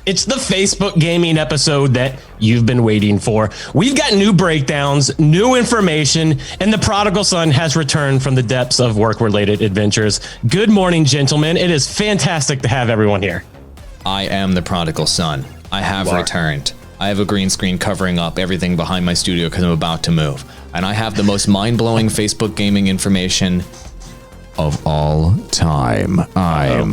It's the Facebook gaming episode that you've been waiting for. We've got new breakdowns, new information, and the prodigal son has returned from the depths of work-related adventures. Good morning, gentlemen. It is fantastic to have everyone here. I am the prodigal son. I have returned. I have a green screen covering up everything behind my studio because I'm about to move. And I have the most mind-blowing Facebook gaming information of all time. I'm.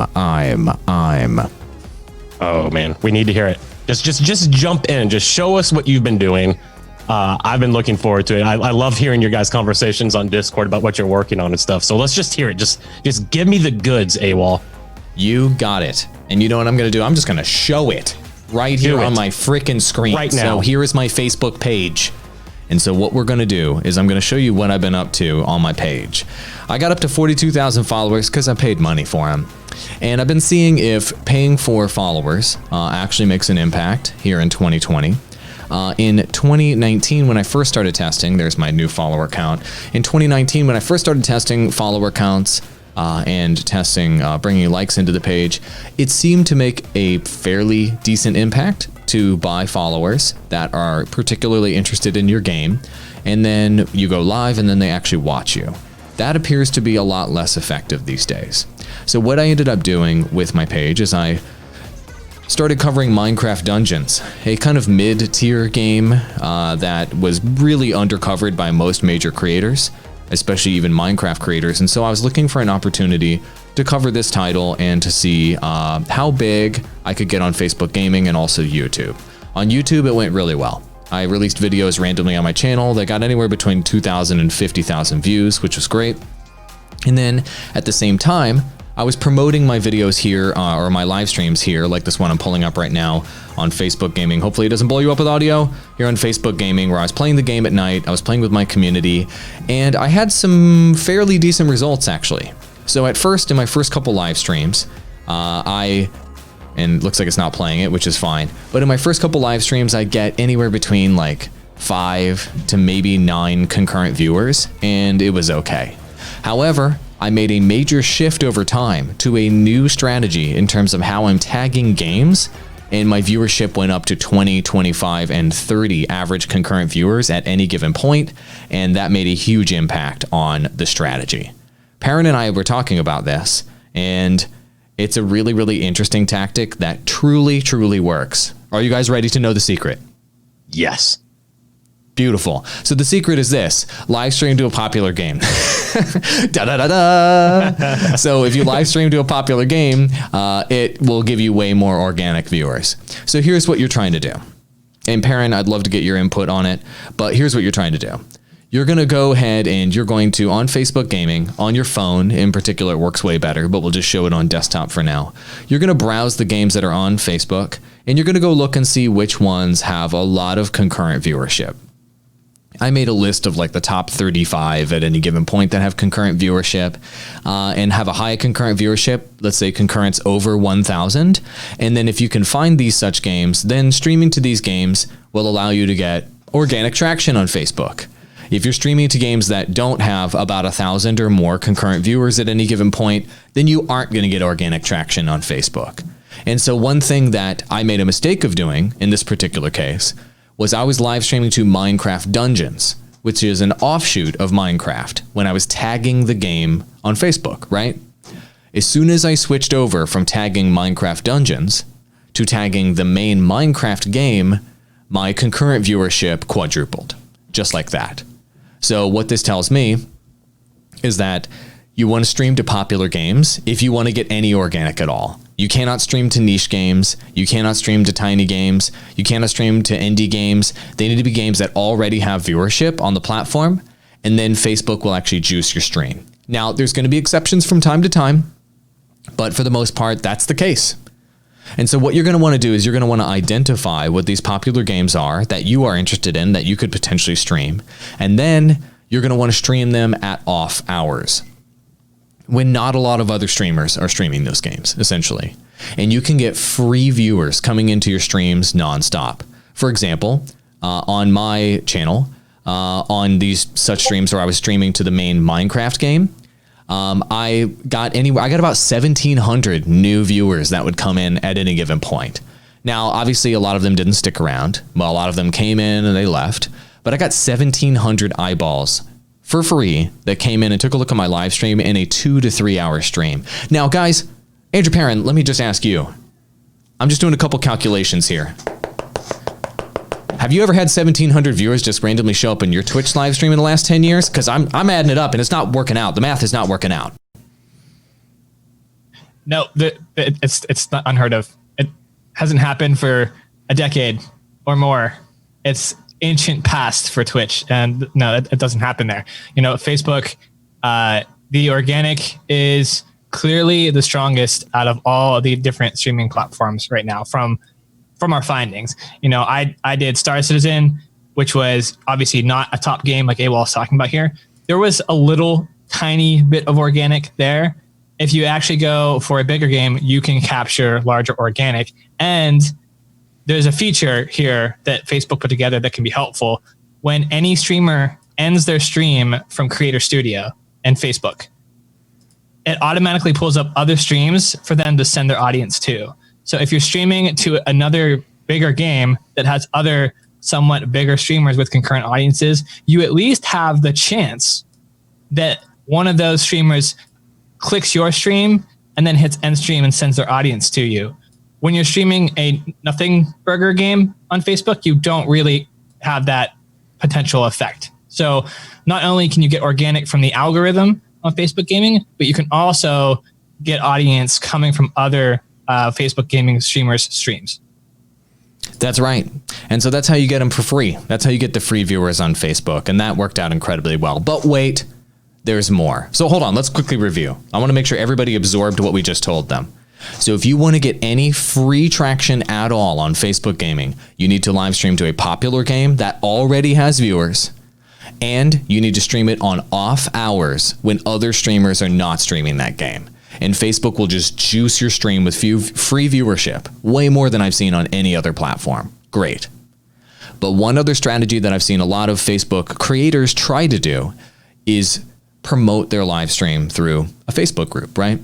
Oh man, we need to hear it. Just jump in. Just show us what you've been doing. I've been looking forward to it. I love hearing your guys' conversations on Discord about what you're working on and stuff. So let's just hear it. Just give me the goods, AWOL. You got it. And you know what I'm going to do? I'm just going to show it right here on my freaking screen. Right now. So here is my Facebook page. And so what we're going to do is I'm going to show you what I've been up to on my page. I got up to 42,000 followers because I paid money for them. And I've been seeing if paying for followers actually makes an impact here in 2020. In 2019, when I first started testing, there's my new follower count. In 2019, when I first started testing follower counts and testing bringing likes into the page, it seemed to make a fairly decent impact to buy followers that are particularly interested in your game. And then you go live and then they actually watch you. That appears to be a lot less effective these days. So what I ended up doing with my page is I started covering Minecraft Dungeons, a kind of mid-tier game that was really undercovered by most major creators, especially even Minecraft creators. And so I was looking for an opportunity to cover this title and to see how big I could get on Facebook Gaming and also YouTube. On YouTube, it went really well. I released videos randomly on my channel that got anywhere between 2,000 and 50,000 views, which was great. And then at the same time, I was promoting my videos here or my live streams here, like this one I'm pulling up right now on Facebook Gaming. Hopefully it doesn't blow you up with audio here on Facebook Gaming, where I was playing the game at night. I was playing with my community and I had some fairly decent results actually. So at first, in my first couple live streams, and it looks like it's not playing it, which is fine. But in my first couple live streams, I get anywhere between like 5 to maybe 9 concurrent viewers, and it was okay. However, I made a major shift over time to a new strategy in terms of how I'm tagging games, and my viewership went up to 20, 25, and 30 average concurrent viewers at any given point, and that made a huge impact on the strategy. Perrin and I were talking about this, and it's a really, really interesting tactic that truly, truly works. Are you guys ready to know the secret? Yes. Beautiful. So the secret is this: live stream to a popular game. Da, da, da, da. So if you live stream to a popular game, it will give you way more organic viewers. So here's what you're trying to do. And Perrin, I'd love to get your input on it, but here's what you're trying to do. You're going to go ahead and you're going to, on Facebook Gaming, on your phone in particular, it works way better, but we'll just show it on desktop for now. You're going to browse the games that are on Facebook, and you're going to go look and see which ones have a lot of concurrent viewership. I made a list of like the top 35 at any given point that have concurrent viewership and have a high concurrent viewership, let's say concurrence over 1,000. And then if you can find these such games, then streaming to these games will allow you to get organic traction on Facebook. If you're streaming to games that don't have about 1,000 or more concurrent viewers at any given point, then you aren't going to get organic traction on Facebook. And so one thing that I made a mistake of doing in this particular case was I was live streaming to Minecraft Dungeons, which is an offshoot of Minecraft, when I was tagging the game on Facebook, right? As soon as I switched over from tagging Minecraft Dungeons to tagging the main Minecraft game, my concurrent viewership quadrupled, just like that. So what this tells me is that you want to stream to popular games if you want to get any organic at all. You cannot stream to niche games. You cannot stream to tiny games. You cannot stream to indie games. They need to be games that already have viewership on the platform, and then Facebook will actually juice your stream. Now, there's going to be exceptions from time to time, but for the most part, that's the case. And so what you're going to want to do is you're going to want to identify what these popular games are that you are interested in, that you could potentially stream. And then you're going to want to stream them at off hours, when not a lot of other streamers are streaming those games, essentially. And you can get free viewers coming into your streams nonstop. For example, on my channel, on these such streams where I was streaming to the main Minecraft game, I got about 1,700 new viewers that would come in at any given point. Now, obviously, a lot of them didn't stick around. Well, a lot of them came in and they left. But I got 1,700 eyeballs for free that came in and took a look at my live stream in a 2 to 3 hour stream. Now, guys, Andrew Perrin, let me just ask you. I'm just doing a couple calculations here. Have you ever had 1,700 viewers just randomly show up in your Twitch live stream in the last 10 years? Because I'm adding it up and it's not working out. The math is not working out. No, it's not unheard of. It hasn't happened for a decade or more. It's ancient past for Twitch, and no, it doesn't happen there. You know, Facebook, the organic is clearly the strongest out of all the different streaming platforms right now from our findings. You know, I did Star Citizen, which was obviously not a top game like AWOL's talking about here. There was a little tiny bit of organic there. If you actually go for a bigger game, you can capture larger organic. And there's a feature here that Facebook put together that can be helpful. When any streamer ends their stream from Creator Studio and Facebook, it automatically pulls up other streams for them to send their audience to. So if you're streaming to another bigger game that has other somewhat bigger streamers with concurrent audiences, you at least have the chance that one of those streamers clicks your stream and then hits end stream and sends their audience to you. When you're streaming a nothing burger game on Facebook, you don't really have that potential effect. So not only can you get organic from the algorithm on Facebook gaming, but you can also get audience coming from other Facebook gaming streamers' streams. That's right. And so that's how you get them for free. That's how you get the free viewers on Facebook. And that worked out incredibly well. But wait, there's more. So hold on, let's quickly review. I want to make sure everybody absorbed what we just told them. So if you want to get any free traction at all on Facebook gaming, you need to live stream to a popular game that already has viewers. And you need to stream it on off hours when other streamers are not streaming that game. And Facebook will just juice your stream with free viewership, way more than I've seen on any other platform. Great. But one other strategy that I've seen a lot of Facebook creators try to do is promote their live stream through a Facebook group, right?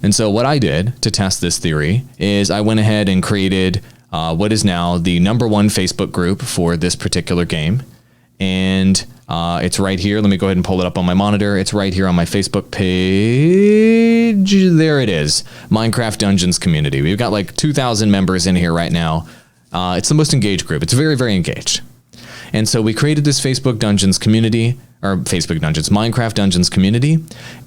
And so what I did to test this theory is I went ahead and created what is now the #1 Facebook group for this particular game. And it's right here. Let me go ahead and pull it up on my monitor. It's right here on my Facebook page. There it is. Minecraft Dungeons community. We've got like 2,000 members in here right now. It's the most engaged group. It's very, very engaged. And so we created this Facebook Dungeons community, or Facebook Dungeons, Minecraft Dungeons community.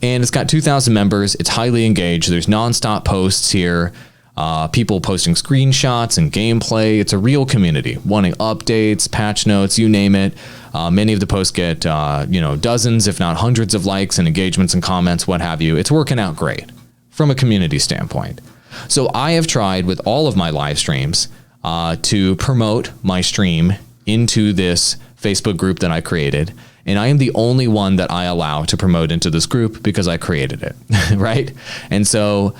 And it's got 2,000 members. It's highly engaged. There's nonstop posts here. People posting screenshots and gameplay. It's a real community, wanting updates, patch notes, you name it. Many of the posts get, dozens, if not hundreds of likes and engagements and comments, what have you. It's working out great from a community standpoint. So I have tried with all of my live streams to promote my stream into this Facebook group that I created. And I am the only one that I allow to promote into this group because I created it, right? And so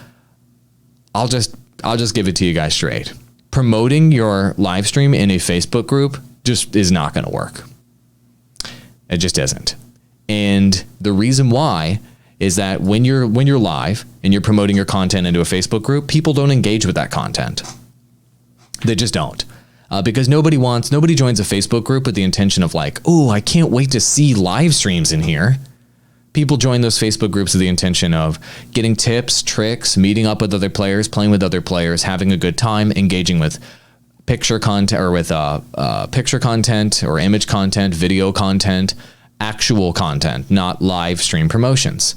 I'll just give it to you guys straight. Promoting your live stream in a Facebook group just is not going to work. It just isn't. And the reason why is that when you're live and you're promoting your content into a Facebook group, people don't engage with that content. They just don't. Because nobody joins a Facebook group with the intention of like, oh, I can't wait to see live streams in here. People join those Facebook groups with the intention of getting tips, tricks, meeting up with other players, playing with other players, having a good time, engaging with picture content or with picture content or image content, video content, actual content, not live stream promotions.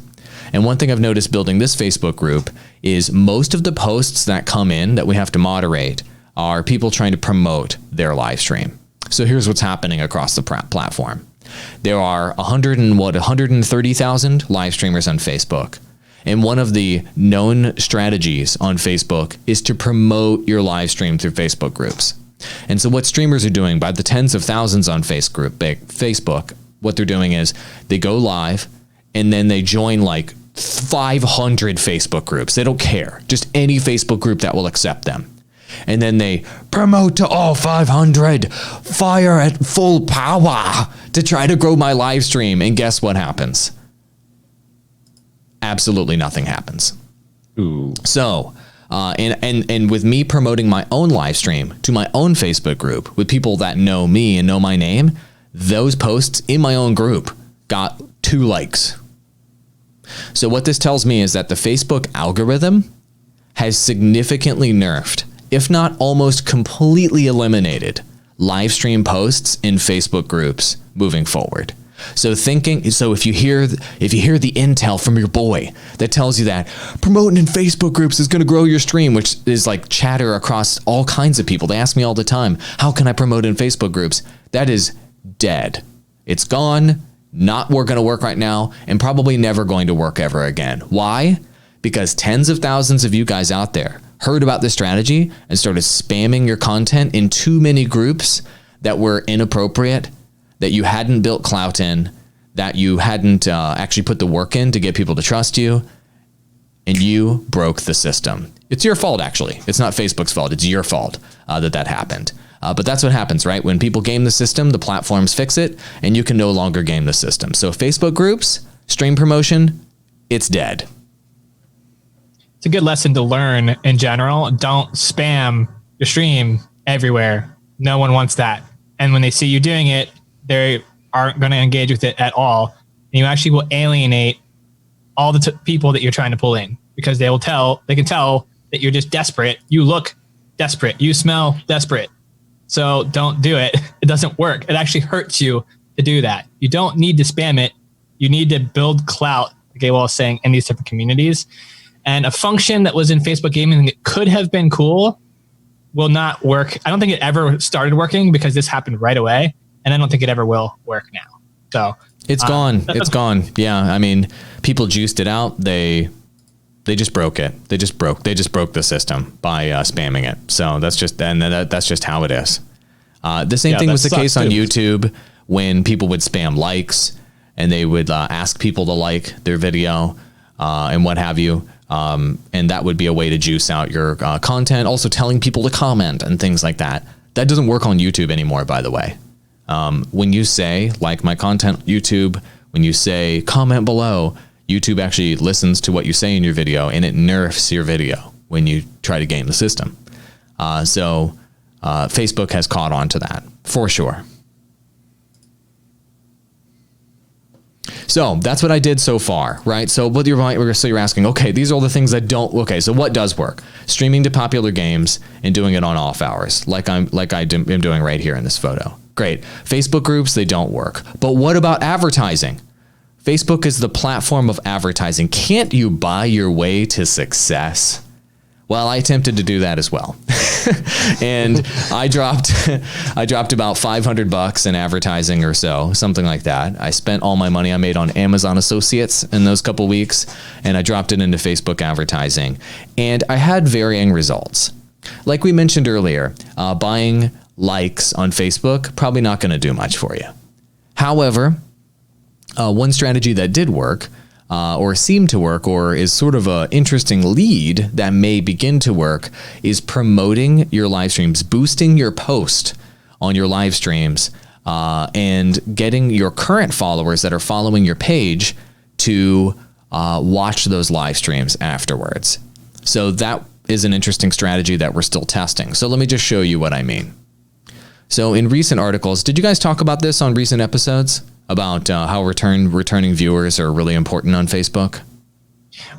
And one thing I've noticed building this Facebook group is most of the posts that come in that we have to moderate are people trying to promote their live stream. So here's what's happening across the platform. There are 130,000 live streamers on Facebook. And one of the known strategies on Facebook is to promote your live stream through Facebook groups. And so what streamers are doing by the tens of thousands on Facebook, what they're doing is they go live and then they join like 500 Facebook groups. They don't care. Just any Facebook group that will accept them. And then they promote to all 500, fire at full power to try to grow my live stream. And guess what happens? Absolutely nothing happens. Ooh. So And with me promoting my own live stream to my own Facebook group with people that know me and know my name, those posts in my own group got 2 likes. So what this tells me is that the Facebook algorithm has significantly nerfed, if not almost completely eliminated, live stream posts in Facebook groups moving forward. So if you hear the intel from your boy that tells you that promoting in Facebook groups is going to grow your stream, which is like chatter across all kinds of people. They ask me all the time, how can I promote in Facebook groups? That is dead. It's gone. Not going to work right now, and probably never going to work ever again. Why? Because tens of thousands of you guys out there heard about this strategy and started spamming your content in too many groups that were inappropriate, that you hadn't built clout in, that you hadn't actually put the work in to get people to trust you, and you broke the system. It's your fault, actually. It's not Facebook's fault. It's your fault that happened. But that's what happens, right? When people game the system, the platforms fix it, and you can no longer game the system. So Facebook groups, stream promotion, it's dead. It's a good lesson to learn in general. Don't spam your stream everywhere. No one wants that. And when they see you doing it, they aren't going to engage with it at all. And you actually will alienate all the people that you're trying to pull in, because they can tell that you're just desperate. You look desperate. You smell desperate. So don't do it. It doesn't work. It actually hurts you to do that. You don't need to spam it. You need to build clout, like AWOL was saying, in these different communities. And a function that was in Facebook gaming that could have been cool will not work. I don't think it ever started working because this happened right away. And I don't think it ever will work now. So it's gone. It's gone. Yeah. I mean, people juiced it out. They just broke it. They just broke the system by spamming it. So that's just how it is. The same thing was the case on YouTube when people would spam likes and they would ask people to like their video and what have you. And that would be a way to juice out your content. Also telling people to comment and things like that. That doesn't work on YouTube anymore, by the way. When you say like my content, YouTube, when you say comment below, YouTube actually listens to what you say in your video and it nerfs your video when you try to game the system. So Facebook has caught on to that for sure. So that's what I did so far, right? So you're asking, okay, these are all the things that don't. Okay, so what does work? Streaming to popular games and doing it on off hours, like I'm doing right here in this photo. Great. Facebook groups, they don't work. But what about advertising? Facebook is the platform of advertising. Can't you buy your way to success? Well, I attempted to do that as well. And I dropped about $500 in advertising or so, something like that. I spent all my money I made on Amazon Associates in those couple weeks, and I dropped it into Facebook advertising. And I had varying results. Like we mentioned earlier, buying likes on Facebook, probably not going to do much for you. However, one strategy that did work, or seemed to work, or is sort of an interesting lead that may begin to work, is promoting your live streams, boosting your post on your live streams, and getting your current followers that are following your page to watch those live streams afterwards. So that is an interesting strategy that we're still testing. So let me just show you what I mean. So in recent articles, did you guys talk about this on recent episodes? About how returning viewers are really important on Facebook?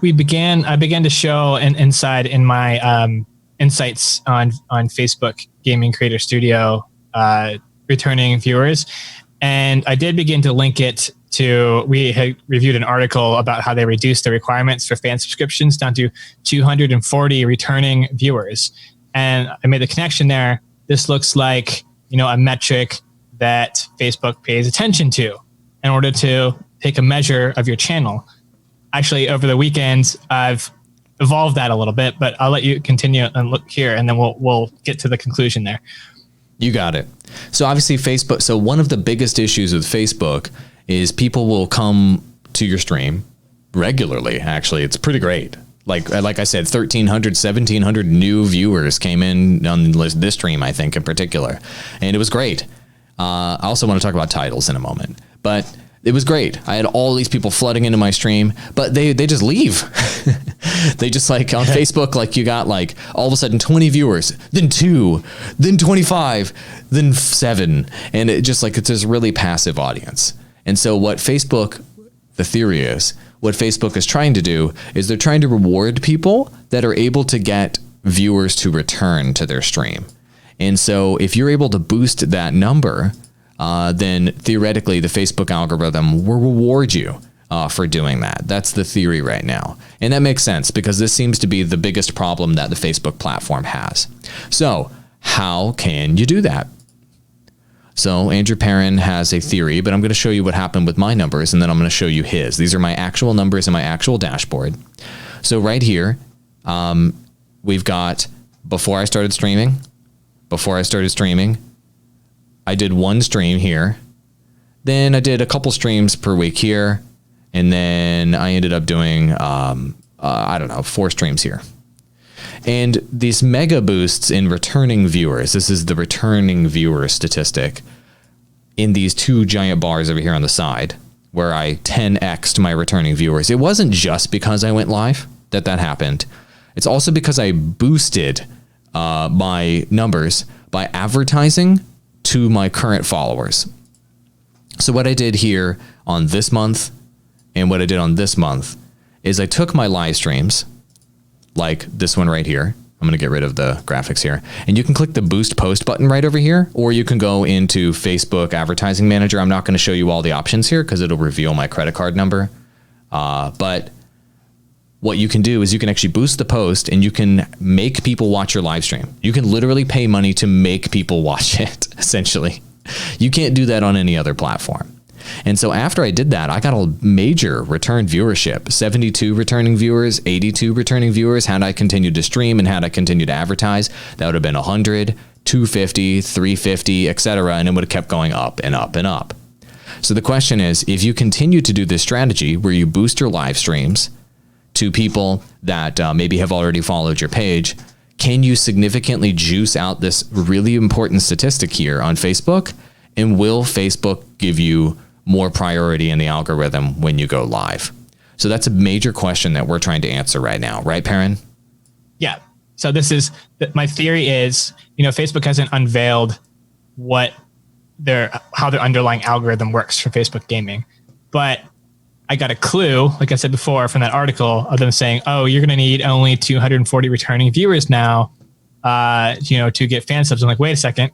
I began to show inside in my insights on Facebook Gaming Creator Studio returning viewers. And I did begin to link it to, we had reviewed an article about how they reduced the requirements for fan subscriptions down to 240 returning viewers. And I made the connection there. This looks like, a metric that Facebook pays attention to in order to take a measure of your channel. Actually, over the weekend, I've evolved that a little bit, but I'll let you continue and look here, and then we'll get to the conclusion there. You got it. So obviously Facebook, so one of the biggest issues with Facebook is people will come to your stream regularly. Actually, it's pretty great. Like I said, 1,300, 1,700 new viewers came in on this stream, I think, in particular. And it was great. I also want to talk about titles in a moment. But It was great. I had all these people flooding into my stream, but they just leave. They just like on Facebook, like you got like all of a sudden 20 viewers, then 2, then 25, then 7. And it just like, it's this really passive audience. And so what Facebook, the theory is, what Facebook is trying to do is they're trying to reward people that are able to get viewers to return to their stream. And so if you're able to boost that number, then theoretically the Facebook algorithm will reward you for doing that. That's the theory right now. And that makes sense because this seems to be the biggest problem that the Facebook platform has. So how can you do that? So Andrew Perrin has a theory, but I'm going to show you what happened with my numbers, and then I'm going to show you his. These are my actual numbers in my actual dashboard. So right here, we've got before I started streaming, I did 1 stream here. Then I did a couple streams per week here. And then I ended up doing, 4 streams here. And these mega boosts in returning viewers, this is the returning viewer statistic in these 2 giant bars over here on the side where I 10x'd my returning viewers. It wasn't just because I went live that happened. It's also because I boosted my numbers by advertising to my current followers. So what I did here on this month and what I did on this month is I took my live streams, like this one right here. I'm going to get rid of the graphics here. And you can click the boost post button right over here, or you can go into Facebook Advertising Manager. I'm not going to show you all the options here because it'll reveal my credit card number. But what you can do is you can actually boost the post and you can make people watch your live stream. You can literally pay money to make people watch it, essentially. You can't do that on any other platform. And so after I did that, I got a major return viewership, 72 returning viewers, 82 returning viewers. Had I continued to stream and had I continued to advertise, that would have been 100, 250, 350, etc. And it would have kept going up and up and up. So the question is, if you continue to do this strategy where you boost your live streams to people that maybe have already followed your page, can you significantly juice out this really important statistic here on Facebook? And will Facebook give you more priority in the algorithm when you go live? So that's a major question that we're trying to answer right now. Right, Perrin? Yeah. So this is my theory is, Facebook hasn't unveiled how their underlying algorithm works for Facebook gaming, but I got a clue, like I said before, from that article of them saying, oh, you're going to need only 240 returning viewers now, to get fan subs. I'm like, wait a second.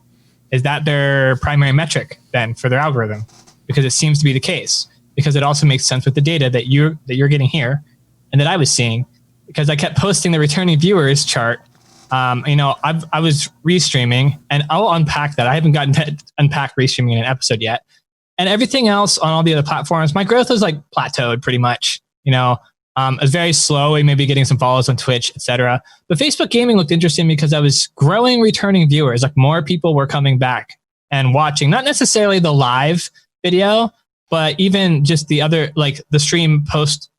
Is that their primary metric then for their algorithm? Because it seems to be the case, because it also makes sense with the data that you're getting here and that I was seeing, because I kept posting the returning viewers chart. I was restreaming, and I'll unpack that. I haven't gotten to unpack restreaming in an episode yet. And everything else on all the other platforms, my growth was like plateaued pretty much. It was very slow. We may be getting some follows on Twitch, etc. But Facebook gaming looked interesting because I was growing returning viewers. Like more people were coming back and watching, not necessarily the live video, but even just the other, like the stream post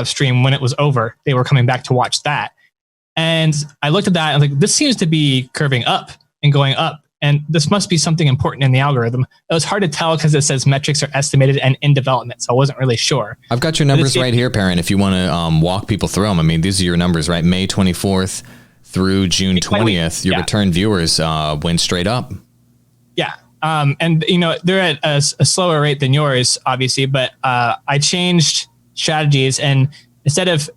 stream when it was over, they were coming back to watch that. And I looked at that and like, this seems to be curving up and going up. And this must be something important in the algorithm. It was hard to tell because it says metrics are estimated and in development. So I wasn't really sure. I've got your numbers right here, Perrin, if you want to walk people through them. I mean, these are your numbers, right? May 24th through June 20th, your return viewers went straight up. Yeah. And they're at a slower rate than yours, obviously, but I changed strategies, and instead of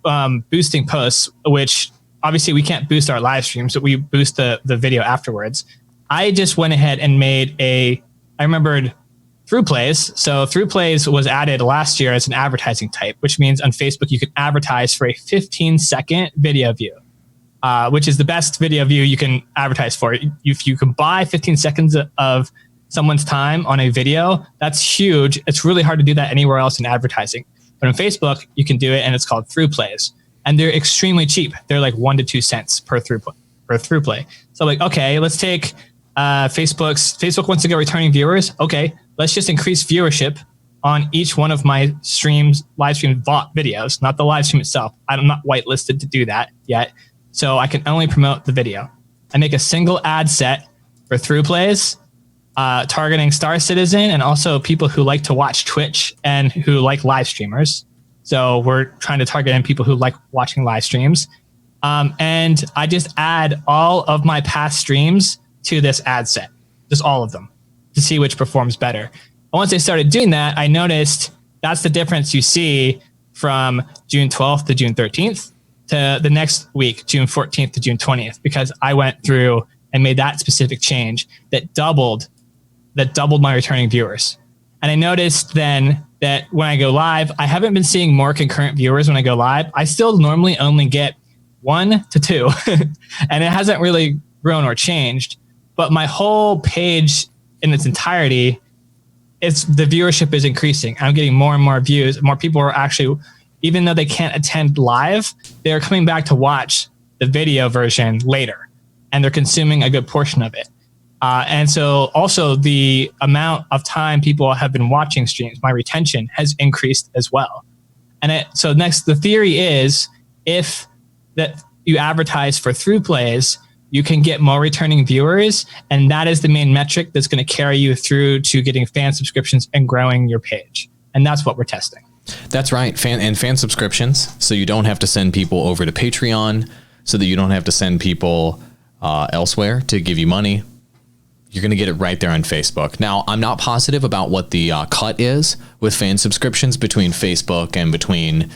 boosting posts, which obviously we can't boost our live streams, but we boost the video afterwards. I just went ahead and I remembered through plays. So through plays was added last year as an advertising type, which means on Facebook, you can advertise for a 15-second video view, which is the best video view you can advertise for. If you can buy 15 seconds of someone's time on a video, that's huge. It's really hard to do that anywhere else in advertising. But on Facebook, you can do it, and it's called through plays. And they're extremely cheap. They're like 1 to 2 cents per through play. So like, okay, let's take Facebook wants to get returning viewers. Okay, let's just increase viewership on each one of my live stream videos, not the live stream itself. I'm not whitelisted to do that yet. So I can only promote the video. I make a single ad set for through plays. targeting Star Citizen and also people who like to watch Twitch and who like live streamers. So we're trying to target in people who like watching live streams. And I just add all of my past streams to this ad set, just all of them, to see which performs better. And once I started doing that, I noticed that's the difference you see from June 12th to June 13th to the next week, June 14th to June 20th, because I went through and made that specific change that doubled my returning viewers. And I noticed then that when I go live, I haven't been seeing more concurrent viewers when I go live. I still normally only get 1 to 2, and it hasn't really grown or changed. But my whole page in its entirety, the viewership is increasing. I'm getting more and more views. More people are actually, even though they can't attend live, they're coming back to watch the video version later, and they're consuming a good portion of it. And so also the amount of time people have been watching streams, my retention has increased as well. And so next, the theory is if that you advertise for through plays, you can get more returning viewers. And that is the main metric that's going to carry you through to getting fan subscriptions and growing your page. And that's what we're testing. That's right. Fan subscriptions. So you don't have to send people over to Patreon, so that you don't have to send people elsewhere to give you money. You're going to get it right there on Facebook. Now, I'm not positive about what the cut is with fan subscriptions between Facebook and between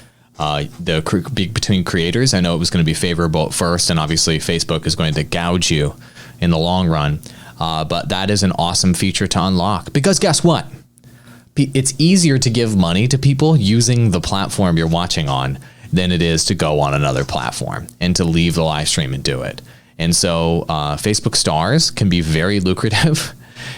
between creators. I know it was going to be favorable at first, and obviously Facebook is going to gouge you in the long run. But that is an awesome feature to unlock, because guess what? It's easier to give money to people using the platform you're watching on than it is to go on another platform and to leave the live stream and do it. And so Facebook stars can be very lucrative,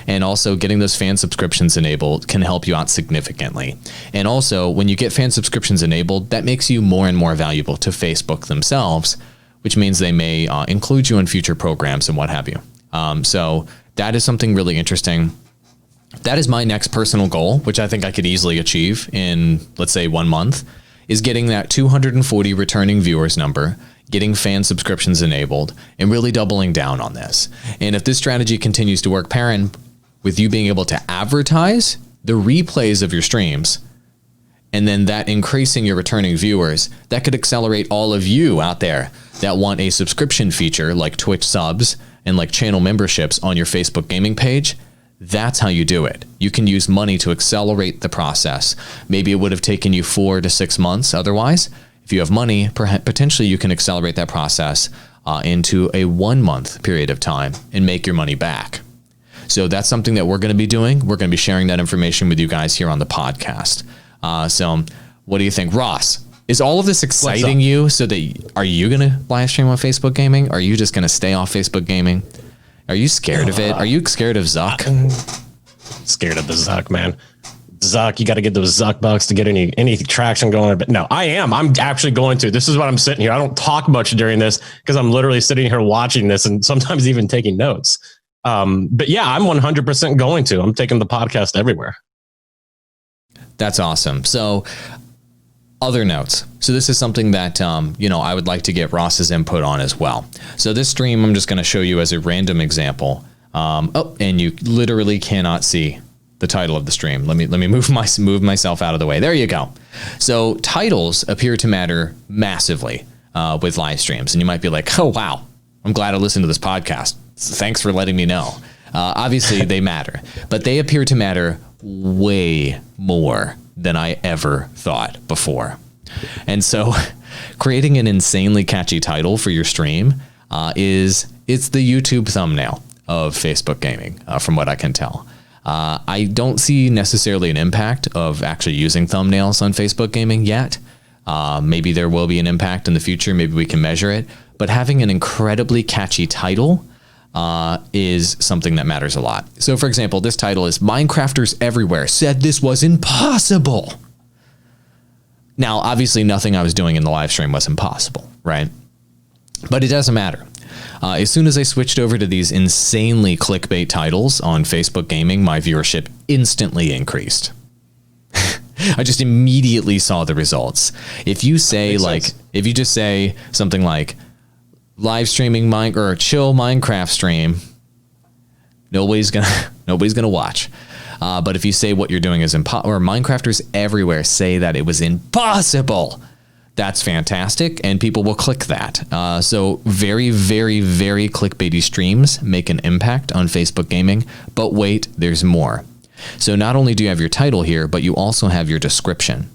and also getting those fan subscriptions enabled can help you out significantly. And also, when you get fan subscriptions enabled, that makes you more and more valuable to Facebook themselves, which means they may include you in future programs and what have you. So that is something really interesting. That is my next personal goal, which I think I could easily achieve in, let's say, 1 month, is getting that 240 returning viewers number, getting fan subscriptions enabled, and really doubling down on this. And if this strategy continues to work, Perrin, with you being able to advertise the replays of your streams, and then that increasing your returning viewers, that could accelerate all of you out there that want a subscription feature like Twitch subs and like channel memberships on your Facebook gaming page. That's how you do it. You can use money to accelerate the process. Maybe it would have taken you 4 to 6 months otherwise. If you have money, potentially you can accelerate that process into a 1 month period of time and make your money back. So that's something that we're going to be doing. We're going to be sharing that information with you guys here on the podcast. So what do you think, Ross? Is all of this exciting you? So that are you going to live stream on Facebook gaming? Or are you just going to stay off Facebook gaming? Are you scared of it? Are you scared of Zuck? Scared of the Zuck, man. Zuck, you got to get those Zuck bucks to get any traction going. But no, I am. I'm actually going to. This is what I'm sitting here. I don't talk much during this because I'm literally sitting here watching this and sometimes even taking notes. But yeah, I'm 100% going to. I'm taking the podcast everywhere. That's awesome. So other notes. So this is something that, I would like to get Ross's input on as well. So this stream, I'm just going to show you as a random example. And you literally cannot see the title of the stream. Let me move myself out of the way. There you go. So titles appear to matter massively with live streams. And you might be like, oh, wow, I'm glad I listened to this podcast. Thanks for letting me know. Obviously, they matter. But they appear to matter way more than I ever thought before. And so creating an insanely catchy title for your stream it's the YouTube thumbnail of Facebook gaming, from what I can tell. I don't see necessarily an impact of actually using thumbnails on Facebook gaming yet. Maybe there will be an impact in the future. Maybe we can measure it. But having an incredibly catchy title is something that matters a lot. So, for example, this title is Minecrafters Everywhere Said This Was Impossible. Now, obviously, nothing I was doing in the live stream was impossible, right? But it doesn't matter. As soon as I switched over to these insanely clickbait titles on Facebook gaming, my viewership instantly increased. I just immediately saw the results. If you say if you just say something like live streaming or chill Minecraft stream, Nobody's gonna watch. But if you say what you're doing is impossible, or Minecrafters everywhere say that it was impossible, that's fantastic, and people will click that. So very, very, very clickbaity streams make an impact on Facebook gaming. But wait, there's more. So not only do you have your title here, but you also have your description.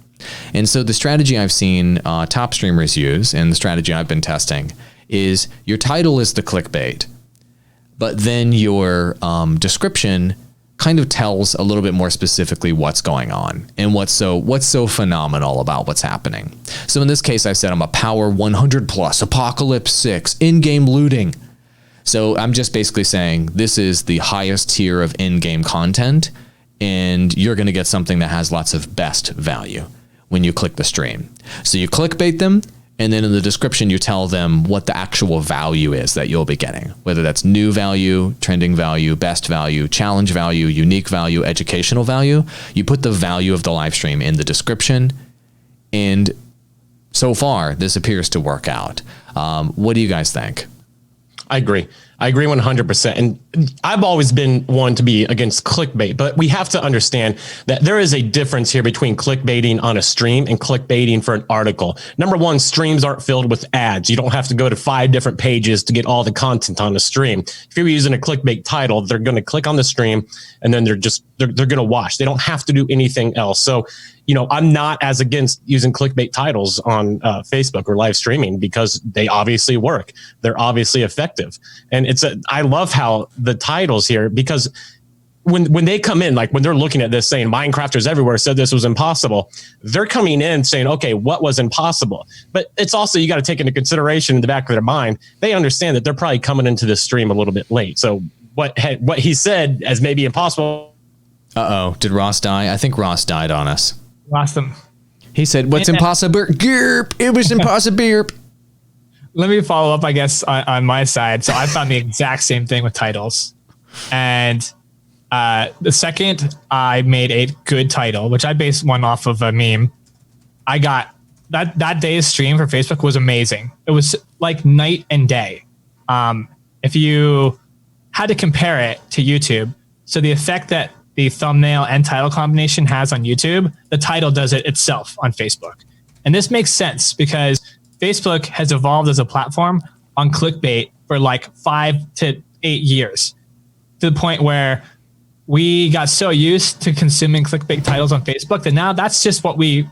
And so the strategy I've seen top streamers use, and the strategy I've been testing, is your title is the clickbait, but then your description kind of tells a little bit more specifically what's going on and what's so phenomenal about what's happening. So in this case, I said I'm a power 100 plus, Apocalypse 6, in-game looting. So I'm just basically saying this is the highest tier of in-game content, and you're going to get something that has lots of best value when you click the stream. So you clickbait them, and then in the description, you tell them what the actual value is that you'll be getting, whether that's new value, trending value, best value, challenge value, unique value, educational value. You put the value of the live stream in the description, and so far, this appears to work out. What do you guys think? I agree 100%. And I've always been one to be against clickbait, but we have to understand that there is a difference here between clickbaiting on a stream and clickbaiting for an article. Number one, streams aren't filled with ads. You don't have to go to 5 different pages to get all the content on the stream. If you're using a clickbait title, they're going to click on the stream and then they're going to watch. They don't have to do anything else. So, I'm not as against using clickbait titles on Facebook or live streaming because they obviously work. They're obviously effective. And I love how the titles here, because when they come in, like when they're looking at this saying Minecrafters everywhere said this was impossible, they're coming in saying, okay, what was impossible? But it's also, you got to take into consideration in the back of their mind, they understand that they're probably coming into this stream a little bit late. So what he said as maybe impossible. Uh-oh, did Ross die? I think Ross died on us. Lost them. He said, what's impossible? Gerp, it was impossible. Let me follow up, I guess, on my side. So I found the exact same thing with titles. And the second I made a good title, which I based one off of a meme, I got that day's stream for Facebook was amazing. It was like night and day. If you had to compare it to YouTube, so the effect that the thumbnail and title combination has on YouTube, the title does it itself on Facebook. And this makes sense because Facebook has evolved as a platform on clickbait for like 5 to 8 years, to the point where we got so used to consuming clickbait titles on Facebook that now that's just what we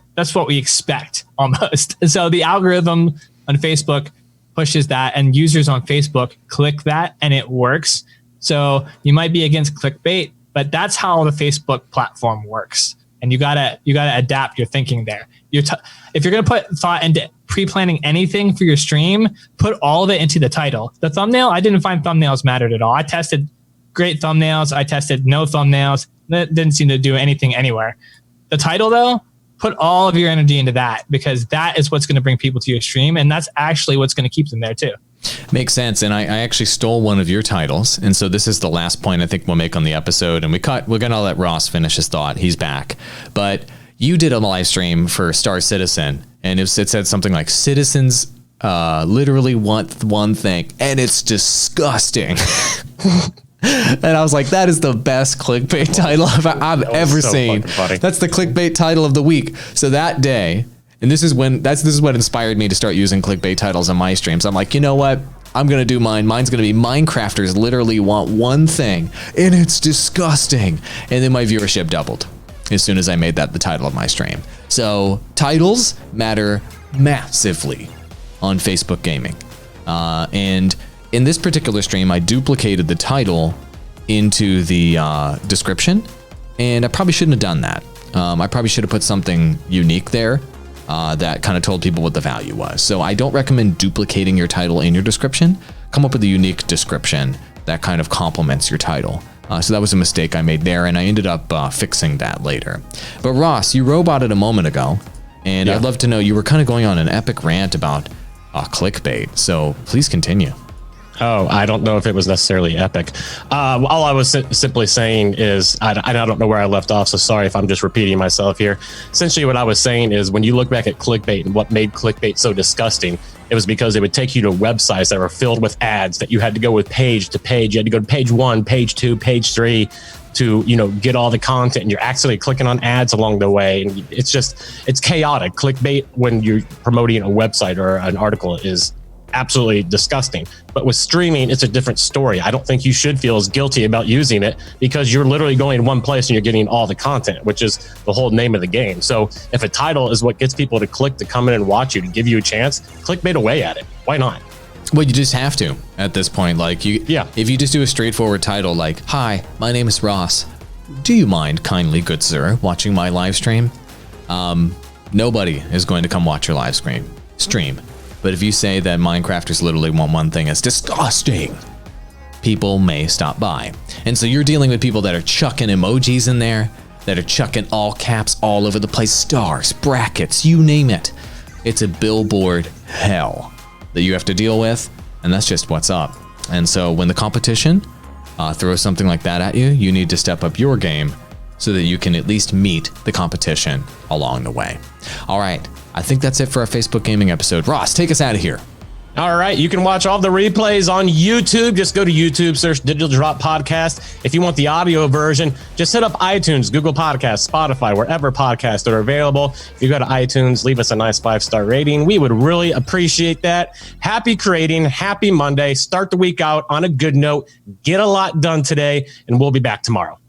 expect almost. And so the algorithm on Facebook pushes that, and users on Facebook click that, and it works. So you might be against clickbait, but that's how the Facebook platform works. And you gotta adapt your thinking there. If you're gonna put thought into pre-planning anything for your stream, put all of it into the title. The thumbnail, I didn't find thumbnails mattered at all. I tested great thumbnails. I tested no thumbnails. That didn't seem to do anything anywhere. The title though, put all of your energy into that, because that is what's going to bring people to your stream, and that's actually what's going to keep them there too. Makes sense. And I actually stole one of your titles. And so this is the last point I think we'll make on the episode. And we're going to let Ross finish his thought. He's back. But you did a live stream for Star Citizen, and it said something like citizens literally want one thing, and it's disgusting. And I was like, that is the best clickbait title I've ever seen. That's the clickbait title of the week. So that day, and this is what inspired me to start using clickbait titles on my streams. I'm like, you know what? I'm going to do mine. Mine's going to be Minecrafters literally want one thing, and it's disgusting. And then my viewership doubled as soon as I made that the title of my stream. So titles matter massively on Facebook gaming. And in this particular stream, I duplicated the title into the description, and I probably shouldn't have done that. I probably should have put something unique there that kind of told people what the value was. So I don't recommend duplicating your title in your description. Come up with a unique description that kind of complements your title. So that was a mistake I made there, and I ended up fixing that later. But Ross, you roboted a moment ago, and I'd love to know, you were kind of going on an epic rant about clickbait. So please continue. Oh, I don't know if it was necessarily epic. All I was simply saying is, I don't know where I left off, so sorry if I'm just repeating myself here. Essentially, what I was saying is when you look back at clickbait and what made clickbait so disgusting, it was because it would take you to websites that were filled with ads that you had to go with page to page. You had to go to page 1, page 2, page 3 to, get all the content, and you're actually clicking on ads along the way. And it's chaotic. Clickbait when you're promoting a website or an article is absolutely disgusting. But with streaming, it's a different story. I don't think you should feel as guilty about using it because you're literally going one place and you're getting all the content, which is the whole name of the game. So if a title is what gets people to click to come in and watch you, to give you a chance, clickbait away at it. Why not? Well, you just have to at this point. If you just do a straightforward title like, "Hi, my name is Ross. Do you mind kindly, good sir, watching my live stream?" Nobody is going to come watch your live stream. But if you say that Minecrafters literally want one thing, it's disgusting, people may stop by. And so you're dealing with people that are chucking emojis in there, that are chucking all caps all over the place, stars, brackets, you name it. It's a billboard hell that you have to deal with, and that's just what's up. And so when the competition throws something like that at you, you need to step up your game so that you can at least meet the competition along the way. All right, I think that's it for our Facebook gaming episode. Ross, take us out of here. All right, you can watch all the replays on YouTube. Just go to YouTube, search Digital Drop Podcast. If you want the audio version, just hit up iTunes, Google Podcasts, Spotify, wherever podcasts are available. If you go to iTunes, leave us a nice 5-star rating. We would really appreciate that. Happy creating, happy Monday. Start the week out on a good note. Get a lot done today, and we'll be back tomorrow.